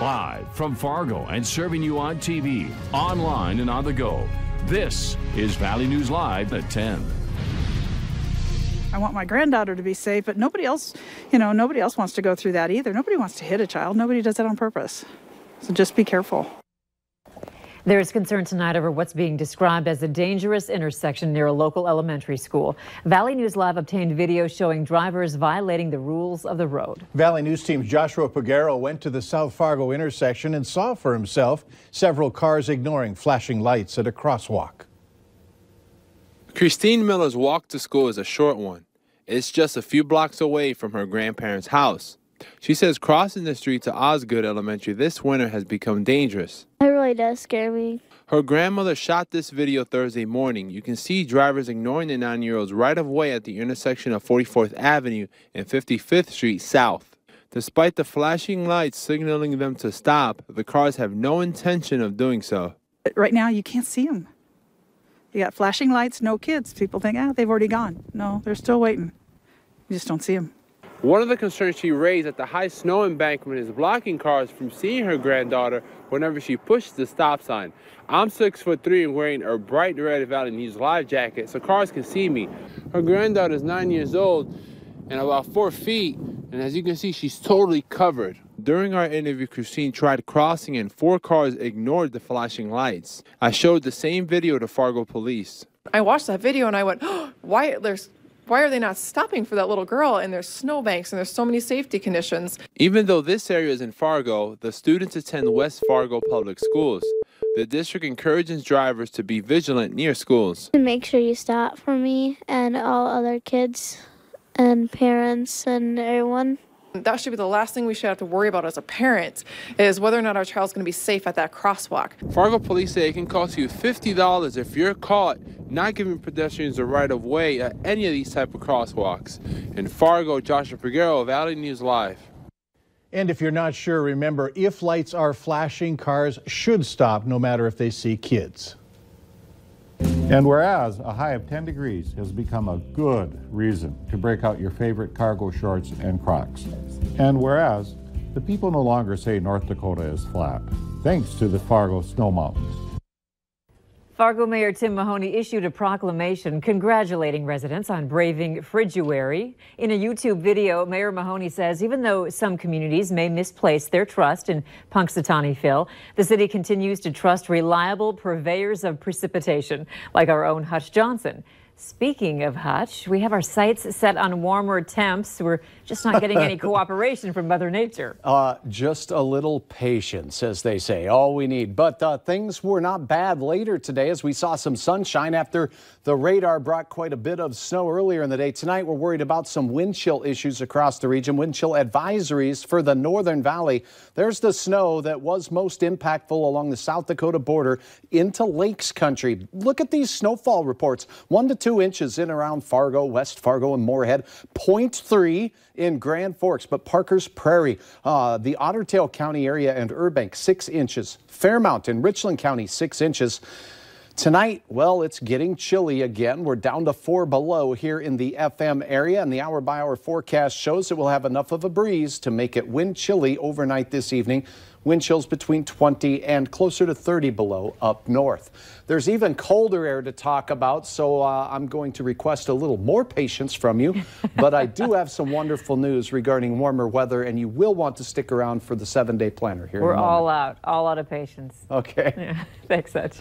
Live from Fargo and serving you on TV, online, and on the go. This is Valley News Live at 10. I want my granddaughter to be safe, but nobody else wants to go through that either. Nobody wants to hit a child. Nobody does that on purpose. So just be careful. There is concern tonight over what's being described as a dangerous intersection near a local elementary school. Valley News Live obtained video showing drivers violating the rules of the road. Valley News Team's Joshua Pagero went to the South Fargo intersection and saw for himself several cars ignoring flashing lights at a crosswalk. Christine Miller's walk to school is a short one. It's just a few blocks away from her grandparents' house. She says crossing the street to Osgood Elementary this winter has become dangerous. It really does scare me. Her grandmother shot this video Thursday morning. You can see drivers ignoring the 9-year-old's right-of-way at the intersection of 44th Avenue and 55th Street South. Despite the flashing lights signaling them to stop, the cars have no intention of doing so. Right now, you can't see them. You got flashing lights, no kids. People think, they've already gone. No, they're still waiting. You just don't see them. One of the concerns she raised at the high snow embankment is blocking cars from seeing her granddaughter whenever she pushes the stop sign. I'm 6'3" and wearing a bright red Valley News Live jacket so cars can see me. Her granddaughter is 9 years old and about 4 feet, and as you can see, she's totally covered. During our interview, Christine tried crossing and 4 cars ignored the flashing lights. I showed the same video to Fargo police. I watched that video and I went, why are they not stopping for that little girl? And there's snowbanks and there's so many safety conditions. Even though this area is in Fargo, the students attend West Fargo Public Schools. The district encourages drivers to be vigilant near schools. Make sure you stop for me and all other kids and parents and everyone. That should be the last thing we should have to worry about as a parent, is whether or not our child's going to be safe at that crosswalk. Fargo police say it can cost you $50 if you're caught not giving pedestrians the right of way at any of these type of crosswalks. In Fargo, Joshua Pagero, Valley News Live. And if you're not sure, remember, if lights are flashing, cars should stop no matter if they see kids. And whereas a high of 10 degrees has become a good reason to break out your favorite cargo shorts and Crocs. And whereas the people no longer say North Dakota is flat, thanks to the Fargo Snow Mountains. Fargo Mayor Tim Mahoney issued a proclamation congratulating residents on braving Friduary. In a YouTube video, Mayor Mahoney says even though some communities may misplace their trust in Punxsutawney Phil, the city continues to trust reliable purveyors of precipitation, like our own Hutch Johnson. Speaking of Hutch, we have our sights set on warmer temps. We're just not getting any cooperation from Mother Nature. Just a little patience, as they say, all we need. But things were not bad later today as we saw some sunshine after the radar brought quite a bit of snow earlier in the day. Tonight, we're worried about some wind chill issues across the region. Wind chill advisories for the Northern Valley. There's the snow that was most impactful along the South Dakota border into Lakes Country. Look at these snowfall reports. 1 to 2 inches in around Fargo, West Fargo, and Moorhead. 0.3 in Grand Forks, but Parker's Prairie, the Otter Tail County area and Burbank, 6 inches. Fairmount and Richland County, 6 inches. Tonight, well, it's getting chilly again. We're down to 4 below here in the FM area, and the hour-by-hour forecast shows that we'll have enough of a breeze to make it wind chilly overnight this evening. Wind chills between 20 and closer to 30 below up north. There's even colder air to talk about, so I'm going to request a little more patience from you. But I do have some wonderful news regarding warmer weather, and you will want to stick around for the 7-day planner here. We're all out of patience. Okay. Yeah. Thanks, Hutch.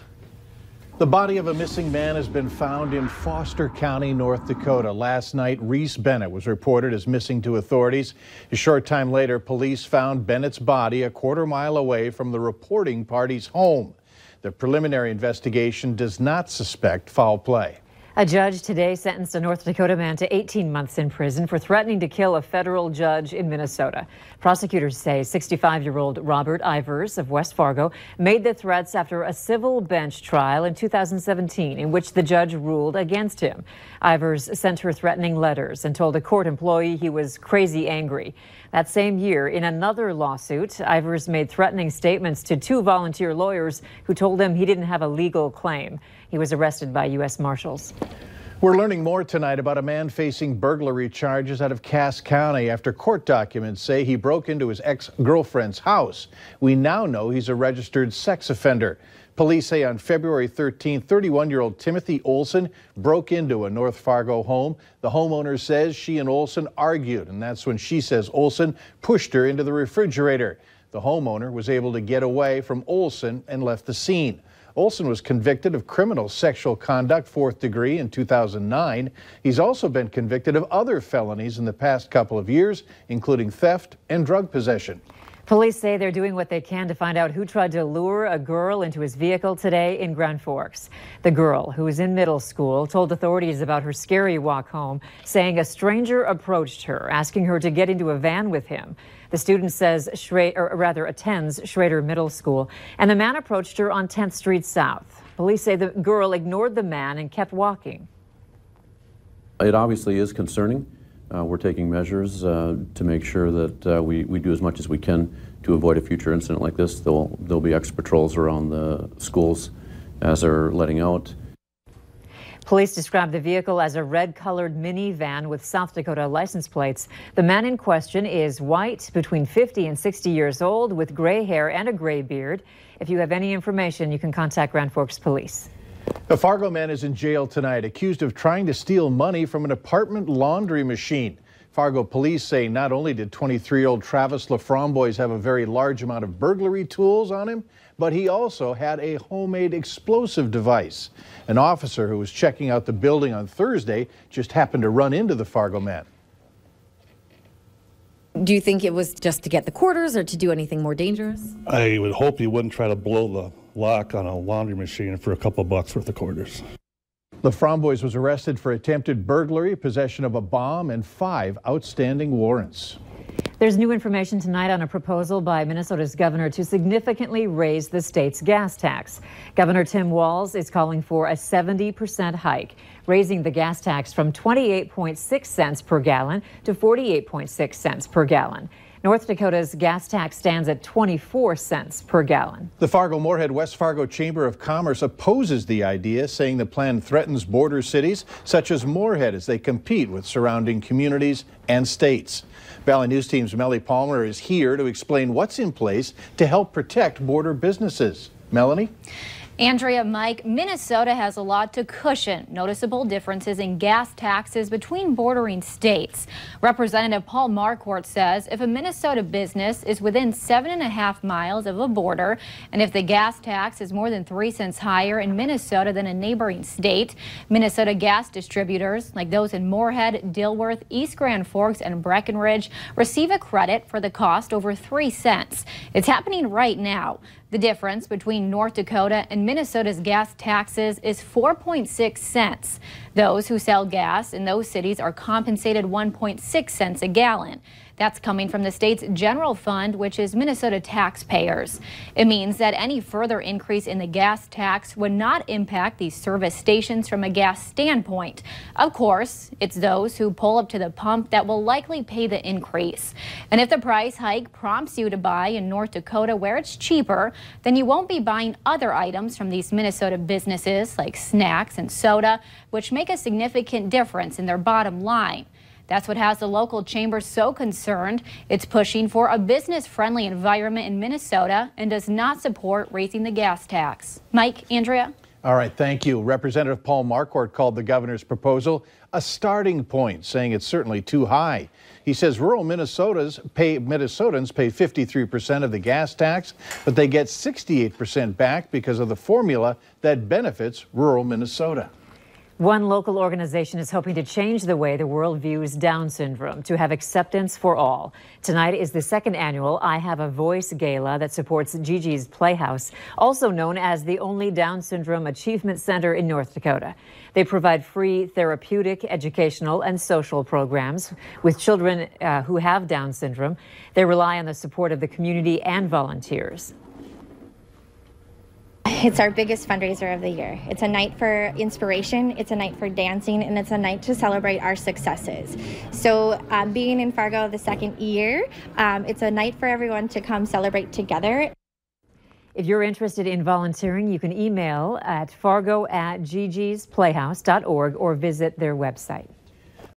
The body of a missing man has been found in Foster County, North Dakota. Last night, Reese Bennett was reported as missing to authorities. A short time later, police found Bennett's body a quarter-mile away from the reporting party's home. The preliminary investigation does not suspect foul play. A judge today sentenced a North Dakota man to 18 months in prison for threatening to kill a federal judge in Minnesota. Prosecutors say 65-year-old Robert Ivers of West Fargo made the threats after a civil bench trial in 2017 in which the judge ruled against him. Ivers sent her threatening letters and told a court employee he was crazy angry. That same year, in another lawsuit, Ivers made threatening statements to 2 volunteer lawyers who told him he didn't have a legal claim. He was arrested by U.S. Marshals. We're learning more tonight about a man facing burglary charges out of Cass County after court documents say he broke into his ex-girlfriend's house. We now know he's a registered sex offender. Police say on February 13th, 31-year-old Timothy Olson broke into a North Fargo home. The homeowner says she and Olson argued, and that's when she says Olson pushed her into the refrigerator. The homeowner was able to get away from Olson and left the scene. Olson was convicted of criminal sexual conduct, 4th degree, in 2009. He's also been convicted of other felonies in the past couple of years, including theft and drug possession. Police say they're doing what they can to find out who tried to lure a girl into his vehicle today in Grand Forks. The girl, who is in middle school, told authorities about her scary walk home, saying a stranger approached her, asking her to get into a van with him. The student says attends Schrader Middle School, and the man approached her on 10th Street South. Police say the girl ignored the man and kept walking. It obviously is concerning. We're taking measures to make sure that we do as much as we can to avoid a future incident like this. There'll be extra patrols around the schools as they're letting out. Police described the vehicle as a red-colored minivan with South Dakota license plates. The man in question is white, between 50 and 60 years old, with gray hair and a gray beard. If you have any information, you can contact Grand Forks Police. A Fargo man is in jail tonight, accused of trying to steal money from an apartment laundry machine. Fargo police say not only did 23-year-old Travis LaFramboise have a very large amount of burglary tools on him, but he also had a homemade explosive device. An officer who was checking out the building on Thursday just happened to run into the Fargo man. Do you think it was just to get the quarters or to do anything more dangerous? I would hope he wouldn't try to blow the lock on a laundry machine for a couple bucks worth of quarters. LaFramboise was arrested for attempted burglary, possession of a bomb, and 5 outstanding warrants. There's new information tonight on a proposal by Minnesota's governor to significantly raise the state's gas tax. Governor Tim Walz is calling for a 70% hike, raising the gas tax from 28.6 cents per gallon to 48.6 cents per gallon. North Dakota's gas tax stands at 24 cents per gallon. The Fargo-Moorhead West Fargo Chamber of Commerce opposes the idea, saying the plan threatens border cities such as Moorhead as they compete with surrounding communities and states. Valley News Team's Melanie Palmer is here to explain what's in place to help protect border businesses. Melanie? Andrea, Mike, Minnesota has a lot to cushion noticeable differences in gas taxes between bordering states. Representative Paul Marquardt says if a Minnesota business is within 7.5 miles of a border, and if the gas tax is more than 3 cents higher in Minnesota than a neighboring state, Minnesota gas distributors, like those in Moorhead, Dilworth, East Grand Forks, and Breckenridge, receive a credit for the cost over 3 cents. It's happening right now. The difference between North Dakota and Minnesota's gas taxes is 4.6 cents. Those who sell gas in those cities are compensated 1.6 cents a gallon. That's coming from the state's general fund, which is Minnesota taxpayers. It means that any further increase in the gas tax would not impact these service stations from a gas standpoint. Of course, it's those who pull up to the pump that will likely pay the increase. And if the price hike prompts you to buy in North Dakota where it's cheaper, then you won't be buying other items from these Minnesota businesses like snacks and soda, which make a significant difference in their bottom line. That's what has the local chamber so concerned. It's pushing for a business-friendly environment in Minnesota and does not support raising the gas tax. Mike, Andrea? All right, thank you. Representative Paul Marquardt called the governor's proposal a starting point, saying it's certainly too high. He says rural Minnesotans pay 53% of the gas tax, but they get 68% back because of the formula that benefits rural Minnesota. One local organization is hoping to change the way the world views Down syndrome to have acceptance for all. Tonight is the second annual I Have a Voice Gala that supports Gigi's Playhouse, also known as the only Down Syndrome Achievement Center in North Dakota. They provide free therapeutic, educational, and social programs with children who have Down syndrome. They rely on the support of the community and volunteers. It's our biggest fundraiser of the year. It's a night for inspiration, it's a night for dancing, and it's a night to celebrate our successes. So being in Fargo the second year, it's a night for everyone to come celebrate together. If you're interested in volunteering, you can email at fargo@ggsplayhouse.org or visit their website.